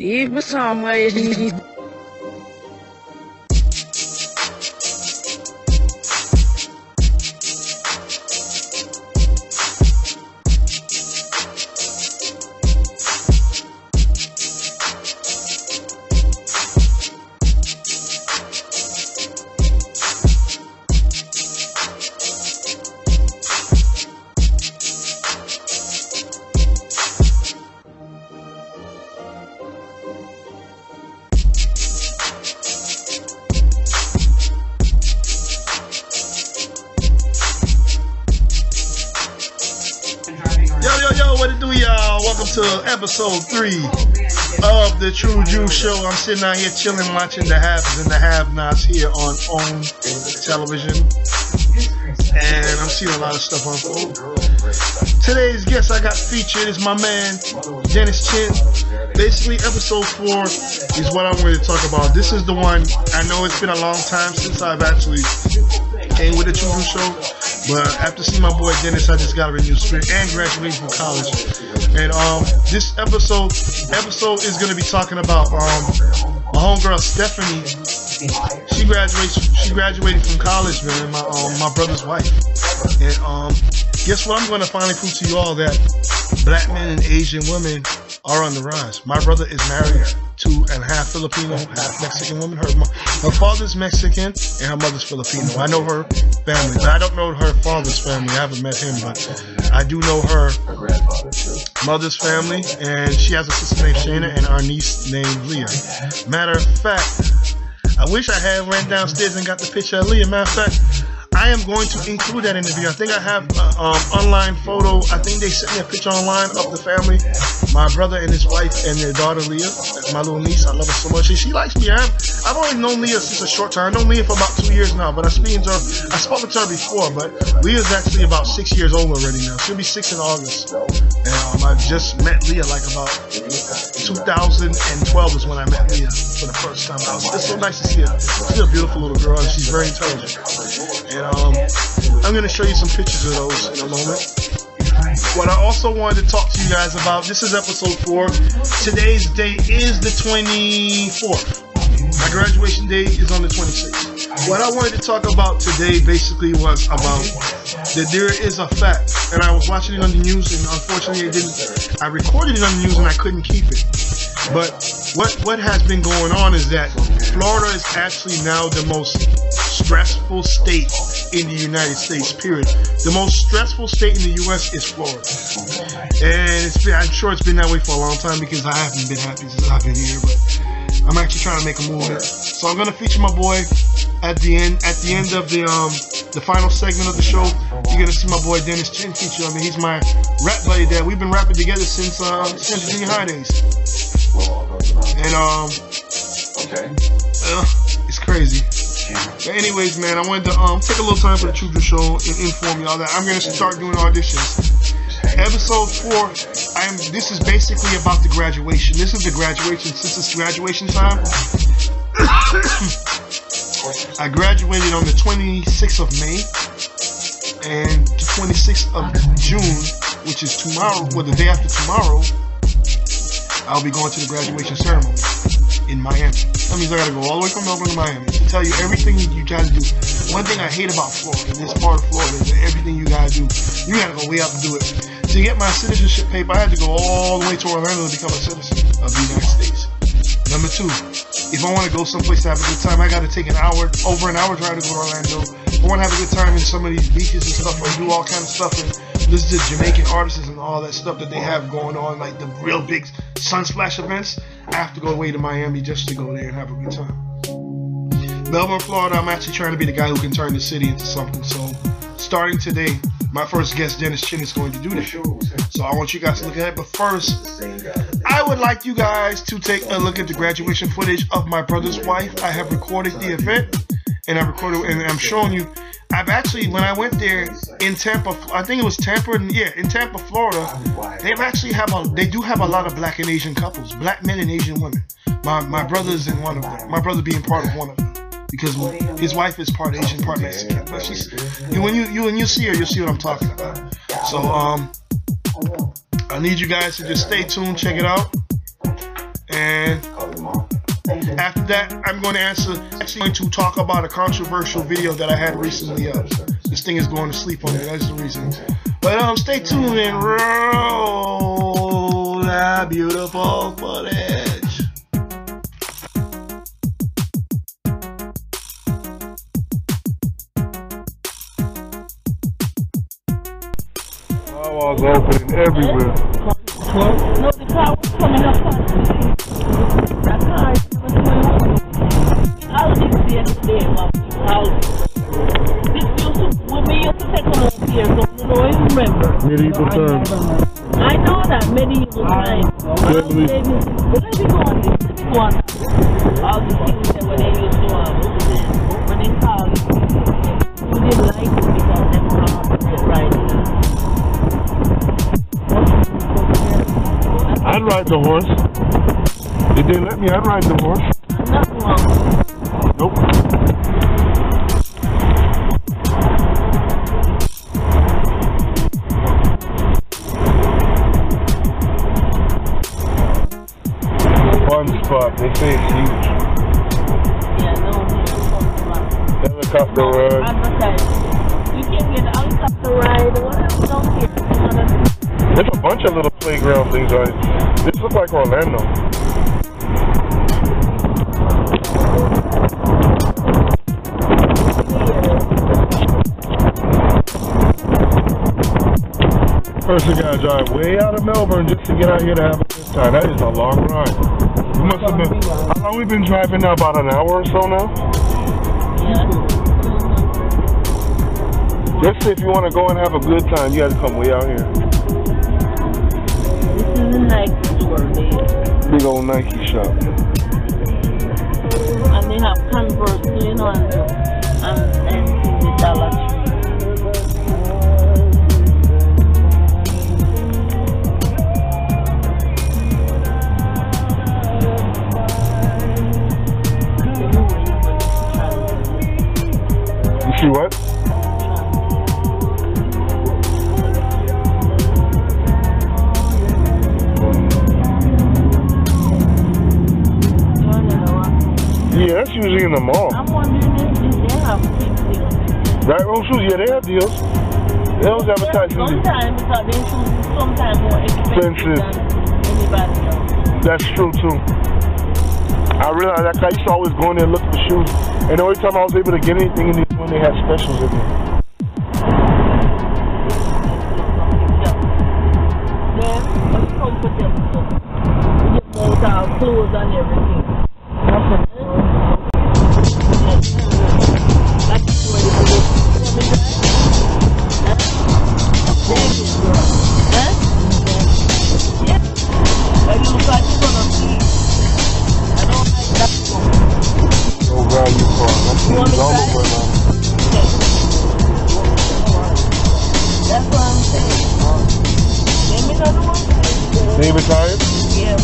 Leave me somewhere. What it do, y'all? Welcome to episode 3 of the TRU-DRU Show. I'm sitting out here chilling, watching the haves and the have-nots here on OWN television, and I'm seeing a lot of stuff unfold. Today's guest I got featured is my man Dennis Chin. Basically, episode 4 is what I'm going to talk about. This is the one. I know it's been a long time since I've actually came with the TRU-DRU Show, but after seeing my boy Dennis, I just got a renewed spirit and graduating from college. And this episode is going to be talking about my homegirl Stefanie. She graduated from college, man. My brother's wife. And guess what? I'm going to finally prove to you all that black men and Asian women are on the rise. My brother is married to a half Filipino, half Mexican woman. Her father's Mexican and her mother's Filipino. I know her family, but I don't know her father's family. I haven't met him, but I do know her mother's family, and she has a sister named Shayna and our niece named Leah. Matter of fact, I wish I had went downstairs and got the picture of Leah. Matter of fact, I am going to include that in the video. I think I have an online photo. I think they sent me a picture online of the family. My brother and his wife and their daughter Leah. That's my little niece. I love her so much. She likes me. I've only known Leah since a short time. I've known Leah for about 2 years now, but I spoke to her before, but Leah's actually about 6 years old already now. She'll be 6 in August. And I just met Leah like about 2012 is when I met Leah for the first time. It's so nice to see her. She's a beautiful little girl, and she's very intelligent. And I'm going to show you some pictures of those in a moment. What I also wanted to talk to you guys about, this is episode 4. Today's date is the 24th. My graduation date is on the 26th. What I wanted to talk about today basically was about that there is a fact, and I was watching it on the news, and unfortunately I recorded it on the news and I couldn't keep it. But what has been going on is that Florida is actually now the most stressful state in the United States, period. The most stressful state in the U.S. is Florida. And I'm sure it's been that way for a long time because I haven't been happy since I've been here, but I'm actually trying to make a movement. So I'm going to feature my boy at the end of the final segment of the show. You're going to see my boy Dennis Chin feature. I mean, he's my rap buddy that we've been rapping together since junior high days. And it's crazy. But anyways, man, I wanted to take a little time for the TRU-DRU Show and inform y'all that I'm going to start doing auditions. Episode 4, this is basically about the graduation. This is the graduation. Since it's graduation time, I graduated on the 26th of May, and the 26th of June, which is tomorrow, or the day after tomorrow, I'll be going to the graduation ceremony in Miami. That means I gotta go all the way from Melbourne to Miami to tell you everything you gotta do. One thing I hate about Florida, this part of Florida, is that everything you gotta do, you gotta go way out to do it. To get my citizenship paper, I had to go all the way to Orlando to become a citizen of the United States. Number 2, if I want to go someplace to have a good time, I gotta take over an hour drive to go to Orlando. I want to have a good time in some of these beaches and stuff, or do all kinds of stuff, and listen to Jamaican artists and all that stuff that they have going on, like the real big sunsplash events. I have to go away to Miami just to go there and have a good time. Melbourne, Florida, I'm actually trying to be the guy who can turn the city into something. So starting today, my first guest, Dennis Chin, is going to do that. So I want you guys to look at it. But first, I would like you guys to take a look at the graduation footage of my brother's wife. I have recorded the event, and I'm showing you. I've actually, when I went there in Tampa, I think it was Tampa, in Tampa, Florida, they do have a lot of black and Asian couples, black men and Asian women. My brother's in one of them. My brother being part of one of them. Because his wife is part Asian, part Mexican. But when you see her, you'll see what I'm talking about. So I need you guys to just stay tuned, check it out, And after that, I'm going to talk about a controversial video that I had recently up. This thing is going to sleep on me. That's the reason. But stay tuned and roll that beautiful footage. I was opening everywhere. No, the car was coming up on me. That car is all these days today, when we used to take them up here, so you know, I remember. Medieval times. I know that, medieval times. But let me go on this. All the things that when they used to when they called it, we didn't like it because they were all right. I'd ride the horse. If they let me, I'd ride the horse. Nothing wrong. Nope. Fun spot. They say it's huge. Yeah, no, Helicopter ride. You can get an helicopter ride or whatever, don't care. There's a bunch of little playground things on it. This looks like Orlando. Person gotta drive way out of Melbourne just to get out here to have a good time. That is a long ride. We must have been. How long we been driving now? About an hour or so now? Yeah. Just if you want to go and have a good time, you got to come way out here. This is a Nike store, man. Big old Nike shop. And they have Converse, you know, and the Dollar Tree. You see what? Yeah, that's usually in the mall. I'm wondering if they have deals. Right on shoes, yeah, they have deals. They always advertise deals. Sometimes, because their shoes is sometimes more expensive than anybody else. That's true, too. I realized that I used to always go in there and look for shoes. And the only time I was able to get anything in these when they had specials in there. Then, let's come for them. We get more our clothes and everything. They retired? Yeah.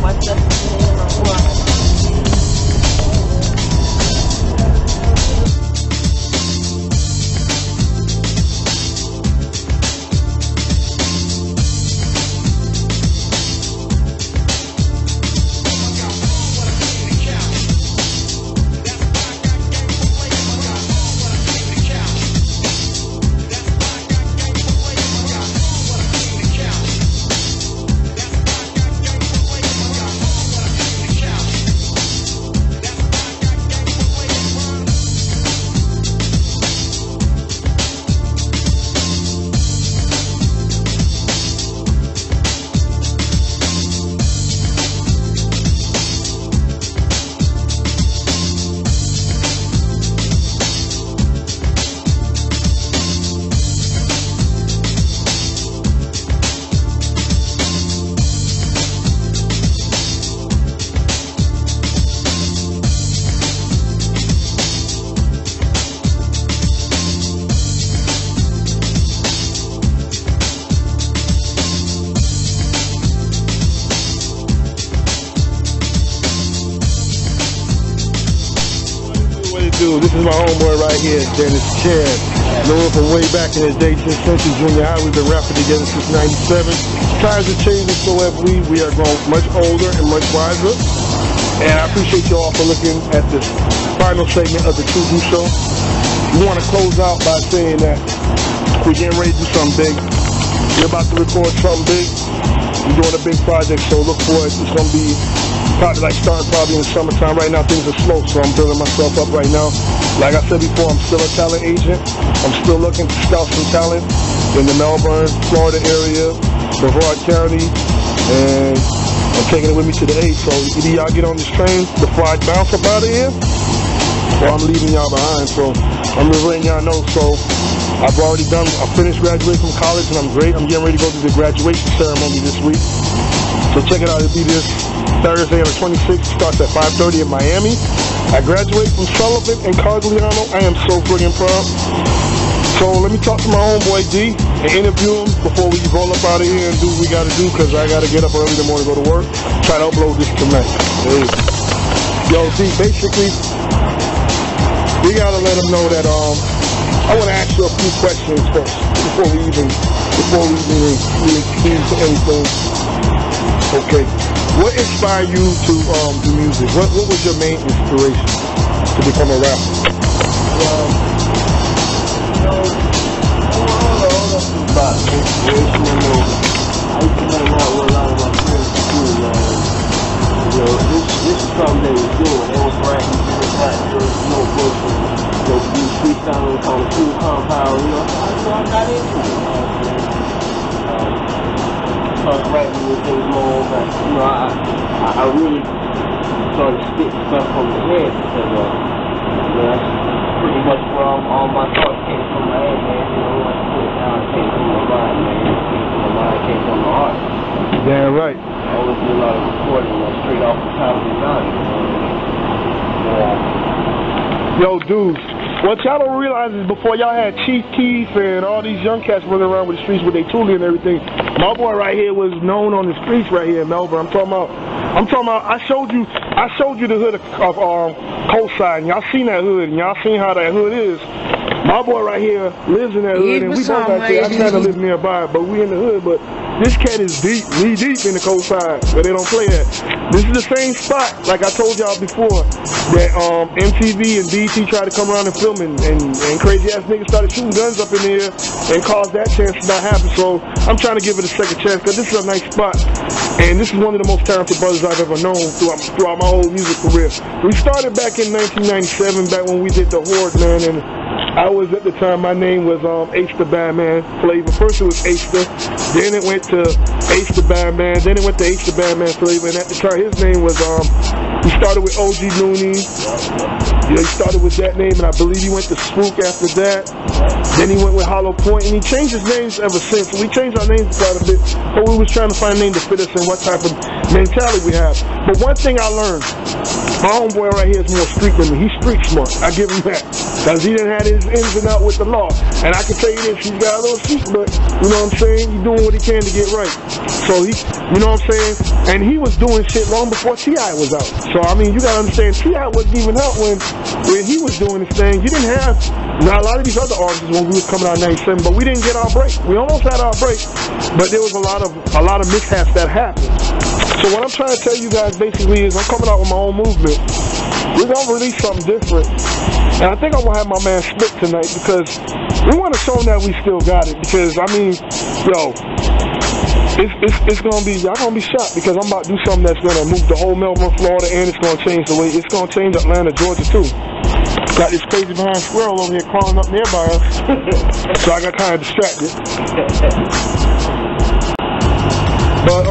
What's that? do. This is my homeboy right here, Dennis Chan. Know him from way back in his day, since Central Junior High. We've been rapping together since '97. Times are changing, so have we. We are growing much older and much wiser. And I appreciate you all for looking at this final segment of the TRU-DRU Show. We want to close out by saying that we're getting ready to do something big. We're about to record something big. We're doing a big project, so look for it. It's going to be probably starting in the summertime. Right now things are slow, so I'm building myself up right now. Like I said before, I'm still a talent agent. I'm still looking to scout some talent in the Melbourne, Florida area, Brevard County, and I'm taking it with me to the 8. So either y'all get on this train before I bounce up out of here, or I'm leaving y'all behind. So I'm just letting y'all know. So I finished graduating from college, and I'm great. I'm getting ready to go to the graduation ceremony this week. So check it out. It'll be this Thursday on the 26th. Starts at 5:30 in Miami. I graduate from Sullivan and Cargliano. I am so friggin' proud. So let me talk to my homeboy D and interview him before we roll up out of here and do what we gotta do, because I gotta get up early in the morning to go to work. Try to upload this tonight. Hey. Yo, D, basically, we gotta let him know that I wanna ask you a few questions first before we even into anything. Okay. What inspired you to do music? What was your main inspiration to become a rapper? Inspiration, I used to hang out with a lot of my friends in school, man. This is something they was doing. They was writing notebooks and do freestyling on the school compound, so I got into it. Started writing with things more, but I really started spitting stuff from the head because that's pretty much where all my thoughts came from my head, man. When I put it down, it came from my mind, man. It came from my mind, it came from my heart. Damn right. I always do a lot of recording, straight off the top of the mountain, Yo, dudes, what y'all don't realize is before y'all had Chief Keef and all these young cats running around with the streets with their toolie and everything, my boy right here was known on the streets right here in Melbourne. I'm talking about. I showed you the hood of Coastside, and y'all seen that hood, and y'all seen how that hood is. My boy right here lives in that hood, and we both out there. I try to live nearby, but we in the hood. But this cat is knee deep in the Coastside, where they don't play at. This is the same spot, like I told y'all before, that MTV and BET tried to come around and film, and crazy ass niggas started shooting guns up in the air and caused that chance to not happen. So I'm trying to give it a second chance, because this is a nice spot, and this is one of the most talented brothers I've ever known throughout my whole music career. We started back in 1997, back when we did the Horde, man, and I was, at the time, my name was H the Badman Flavor. First it was H-the, then it went to H the Badman, then it went to H the Badman Flavor, and at the time his name was, he started with OG Looney. Yeah, he started with that name, and I believe he went to Spook after that. Then he went with Hollow Point, and he changed his names ever since. So we changed our names quite a bit, but we was trying to find a name to fit us in what type of mentality we have. But one thing I learned, my homeboy right here is more street than me. He's street smart. I give him that, because he didn't have his ins and out with the law. And I can tell you this, he's got a little street, but you know what I'm saying? He's doing what he can to get right. So he, you know what I'm saying? And he was doing shit long before T.I. was out. So I mean, you gotta understand, T.I. wasn't even out when he was doing his thing. You didn't have, now a lot of these other artists when we was coming out in 97, but we didn't get our break. We almost had our break, but there was a lot of mishaps that happened. So what I'm trying to tell you guys basically is I'm coming out with my own movement. We're gonna release something different. And I think I'm gonna have my man Split tonight, because we want to show him that we still got it. Because I mean, yo, it's gonna be, y'all gonna be shocked, because I'm about to do something that's gonna move the whole Melbourne, Florida, and it's gonna change the way, it's gonna change Atlanta, Georgia too. Got this crazy behind squirrel over here crawling up nearby us, so I got kind of distracted. But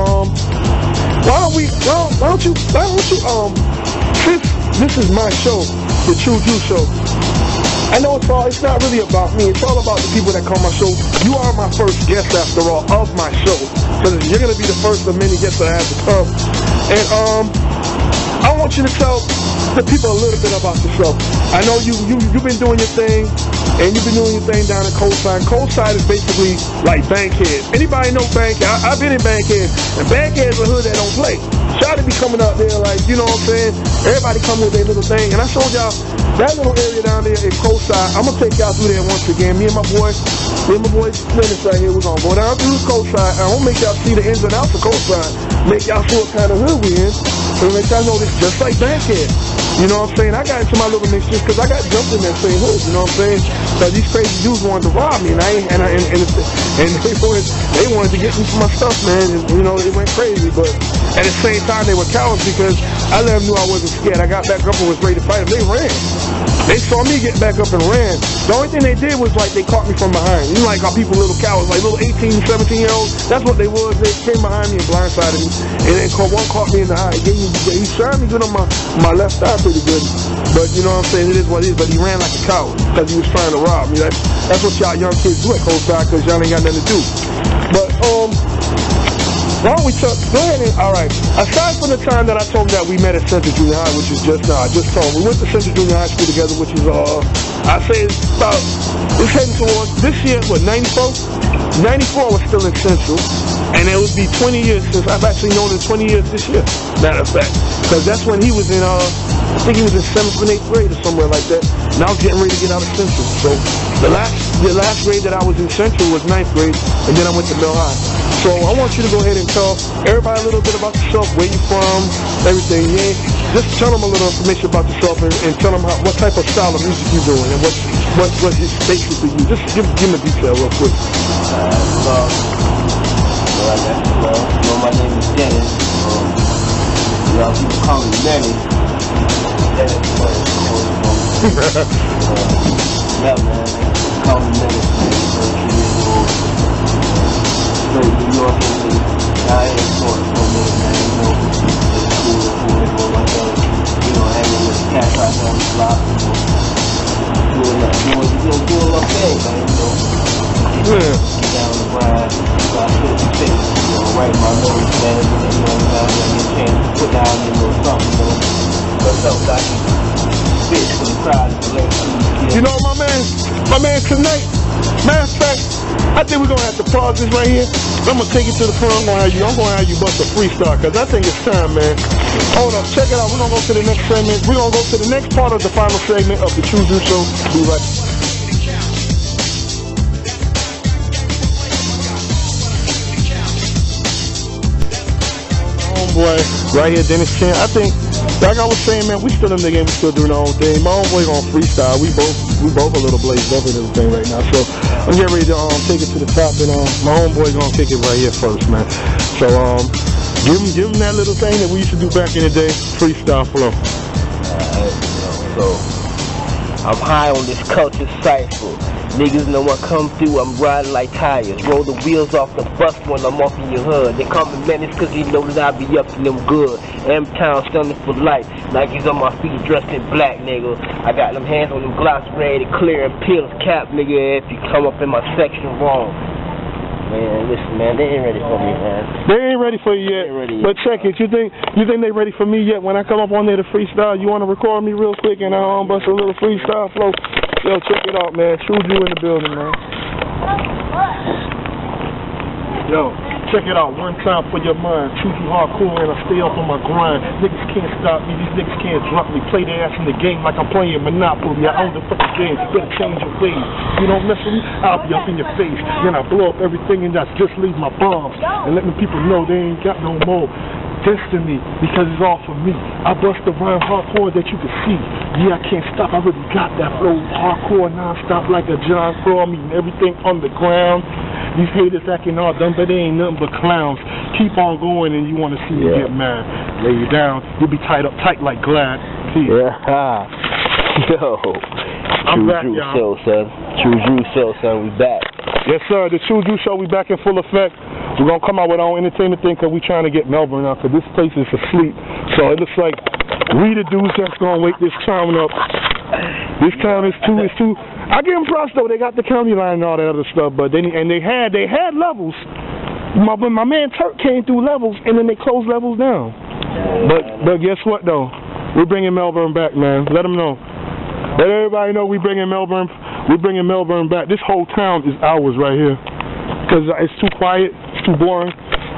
why don't you since this is my show, the TRU-DRU Show, I know it's not really about me, it's all about the people that come on my show. You are my first guest, after all, of my show, because you're going to be the first of many guests that I have to come. And I want you to tell the people a little bit about yourself. I know you've been doing your thing, and you've been doing your thing down at Coastside. Coastside is basically like Bankhead. Anybody know Bankhead? I've been in Bankhead, and Bankhead is a hood that don't play. Try to be coming up there like, you know what I'm saying? Everybody come with their little thing, and I showed y'all that little area down there in Coastside. I'm gonna take y'all through there once again. Me and my boy Dennis right here, we're gonna go down through the Coastside. I'm gonna make y'all see the ins and outs of Coastside. Make y'all see what kind of hood we in, and make y'all know this just like Bankhead. You know what I'm saying? I got into my little mix just because I got jumped in that same hood. You know what I'm saying? Because these crazy dudes wanted to rob me, and they wanted to get me for my stuff, man. And, you know, it went crazy. But at the same time, they were cowards because I let them know I wasn't scared. I got back up and was ready to fight them. They ran. They saw me get back up and ran. The only thing they did was like they caught me from behind. You know, like how people little cowards, like little 18, 17-year-olds. That's what they was. They came behind me and blindsided me. And then one caught me in the eye. He shot me good on my left eye pretty good. But you know what I'm saying? It is what it is. But he ran like a coward because he was trying to rob me. That's what y'all young kids do at Coastside because y'all ain't got nothing to do. But why don't we go ahead and, all right, aside from the time that I told him that we met at Central Junior High, which is just now, I just told him, we went to Central Junior High School together, which is, I say it's about, it's heading towards, this year, what, 94? 94 was still in Central, and it would be 20 years since, I've actually known him 20 years this year, matter of fact, because that's when he was in, I think he was in 7th and 8th grade or somewhere like that, and I was getting ready to get out of Central, so the last grade that I was in Central was 9th grade, and then I went to Mill High. So I want you to go ahead and tell everybody a little bit about yourself, where you from, everything. Yeah, just tell them a little information about yourself and tell them what type of style of music you're doing and what is basically you. Just give them a detail real quick. My name is Dennis. Y'all people call me Dennis. Dennis, yeah, man. Call me Dennis. New York and I ain't sort of man, you know, hanging with the cats out on the block, doing my thing, man, get down the grind, so I feel the face, write my notes, man, and I get a chance to put down a little something, but else I can fit for the crowd to let you know, my man, tonight, matter of fact, I think we're going to have to pause this right here. I'm going to take it to the front. I'm going to have you bust a freestyle because I think it's time, man. Hold up. Check it out. We're going to go to the next segment. We're going to go to the next part of the final segment of the TRU-DRU Show. Be right back. Homeboy, right here, Dennis Chan. I think, like I was saying, man, we still in the game. We still doing our own thing. My homeboy going to freestyle. We both a little blazed up and everything right now. So I'm getting ready to take it to the top, and my homeboy gonna kick it right here first, man. So give him that little thing that we used to do back in the day, freestyle flow. So I'm high on this culture cypher. Niggas know I come through, I'm riding like tires. Roll the wheels off the bus when I'm off in your hood. They call me menace cause they know that I be up to them good. M-Town stunning for life. Nikes on my feet dressed in black, nigga. I got them hands on them glocks ready to clear and peel cap, nigga, if you come up in my section wrong. Man, listen, man, they ain't ready for me, man. They ain't ready for you yet. But check it, you think they ready for me yet? When I come up on there to freestyle, you want to record me real quick and I'll bust a little freestyle flow? Yo, check it out, man. TRU-DRU in the building, man. Yo, check it out. One time for your mind. TRU-DRU hardcore and I stay up on my grind. Niggas can't stop me. These niggas can't drop me. Play their ass in the game like I'm playing Monopoly. I own the fucking game. You better change your ways. You don't mess with me, I'll be up in your face. Then I blow up everything and I just leave my bombs. And let the people know they ain't got no more destiny because it's all for me. I bust the rhyme hardcore that you can see. Yeah, I can't stop. I really got that flow hardcore non-stop like a John Crow. I'm eating everything on the ground. These haters acting all dumb, but they ain't nothing but clowns. Keep on going and you want to see me get mad. Lay you down. You'll be tied up tight like Glad. See ya. Yo. I'm back, y'all. TRU-DRU Show, son. We back. Yes, sir. The TRU-DRU Show, we back in full effect. We're going to come out with our own entertainment thing because we're trying to get Melbourne out because this place is asleep. So it looks like we the dudes that's going to wake this town up. This town is too. I give them props, though. They got the county line and all that other stuff, but they had levels. My man Turk came through levels, and then they closed levels down. But guess what, though? We're bringing Melbourne back, man. Let them know. Let everybody know we bringing Melbourne. We're bringing Melbourne back. This whole town is ours right here. Because it's too quiet. It's too boring.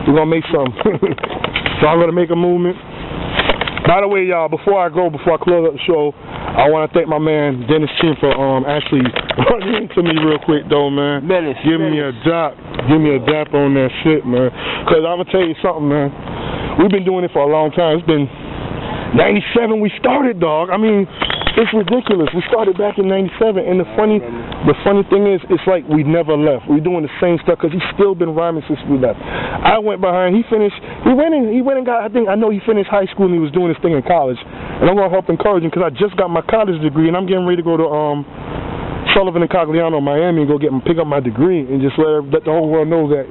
We're going to make something. So I'm going to make a movement. By the way, y'all, before I close up the show, I want to thank my man, Dennis Chin, for actually running into me real quick, though, man. Give me a dap. Give me a dap on that shit, man. Because I'm going to tell you something, man. We've been doing it for a long time. It's been 97 we started, dog. I mean, it's ridiculous. We started back in 97, and the funny thing is, it's like we never left. We're doing the same stuff because he's still been rhyming since we left. I went behind. He finished. He went and got. I know he finished high school and he was doing his thing in college. And I'm gonna help encourage him because I just got my college degree and I'm getting ready to go to Sullivan and Cogliano, Miami, and go pick up my degree and just let the whole world know that,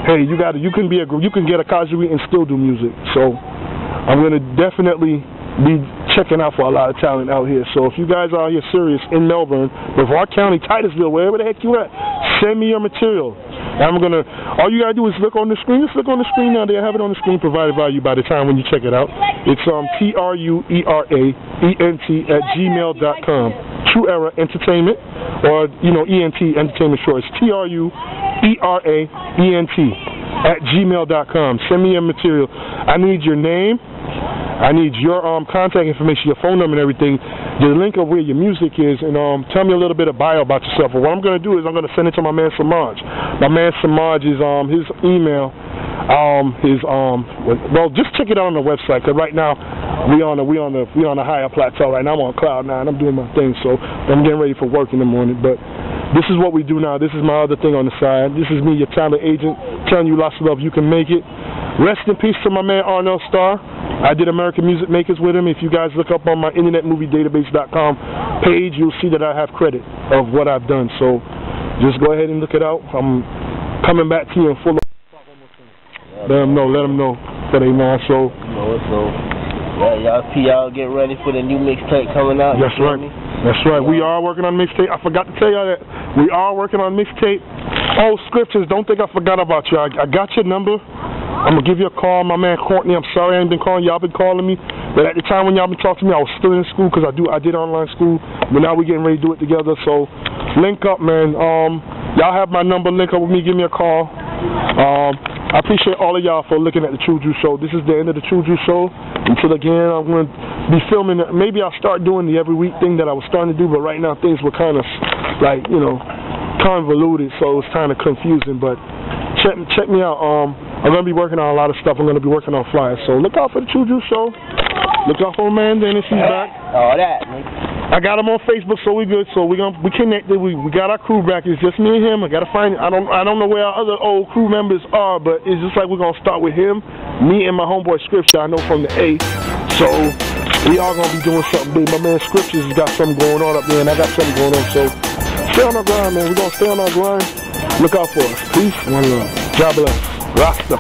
hey, you can get a college degree and still do music. So I'm gonna definitely be checking out for a lot of talent out here. So if you guys are out here serious in Melbourne, Brevard County, Titusville, wherever the heck you at, send me your material. And all you gotta do is look on the screen. Just look on the screen now. They have it on the screen, provided by you by the time when you check it out. It's TRUERAENT@gmail.com. True Era Entertainment, or ENT Entertainment short. It's TRUERAENT@gmail.com. Send me your material. I need your name. I need your contact information, your phone number and everything, the link of where your music is, and tell me a little bit of bio about yourself. And what I'm going to do is I'm going to send it to my man Samaj. My man Samaj is his email, well, just check it out on the website, because right now we on a higher plateau. Right now I'm on cloud 9. I'm doing my thing, so I'm getting ready for work in the morning. But this is what we do now. This is my other thing on the side. This is me, your talent agent, telling you lots of love. You can make it. Rest in peace to my man Arnell Starr. I did American Music Makers with him. If you guys look up on my internetmoviedatabase.com page, you'll see that I have credit of what I've done. So just go ahead and look it out. I'm coming back to you in full. Let them know that they know. So yeah, y'all get ready for the new mixtape coming out. That's right. That's right. We are working on mixtape. I forgot to tell y'all that we are working on mixtape. Oh, Scriptures, don't think I forgot about you. I got your number. I'm going to give you a call. My man Courtney, I'm sorry I ain't been calling. Y'all been calling me. But at the time when y'all been talking to me, I was still in school because I did online school. But now we're getting ready to do it together. So link up, man. Y'all have my number. Link up with me. Give me a call. I appreciate all of y'all for looking at the TRU-DRU Show. This is the end of the TRU-DRU Show. Until again, I'm going to be filming. Maybe I'll start doing the every week thing that I was starting to do. But right now things were kind of like, convoluted. So it's kind of confusing. But check me out. I'm going to be working on a lot of stuff. I'm going to be working on flyers. So look out for the TRU-DRU Show. Look out for man Dennis. He's back. All that. I got him on Facebook, so we good. So we connected. We got our crew back. It's just me and him. I got to find. I don't know where our other old crew members are, but it's just like we're going to start with him, me and my homeboy Scripture. I know from the A. So we all going to be doing something big. My man Scriptures has got something going on up there, and I got something going on. So stay on our grind, man. We're going to stay on our grind. Look out for us. Peace. One love. God bless. Rasta.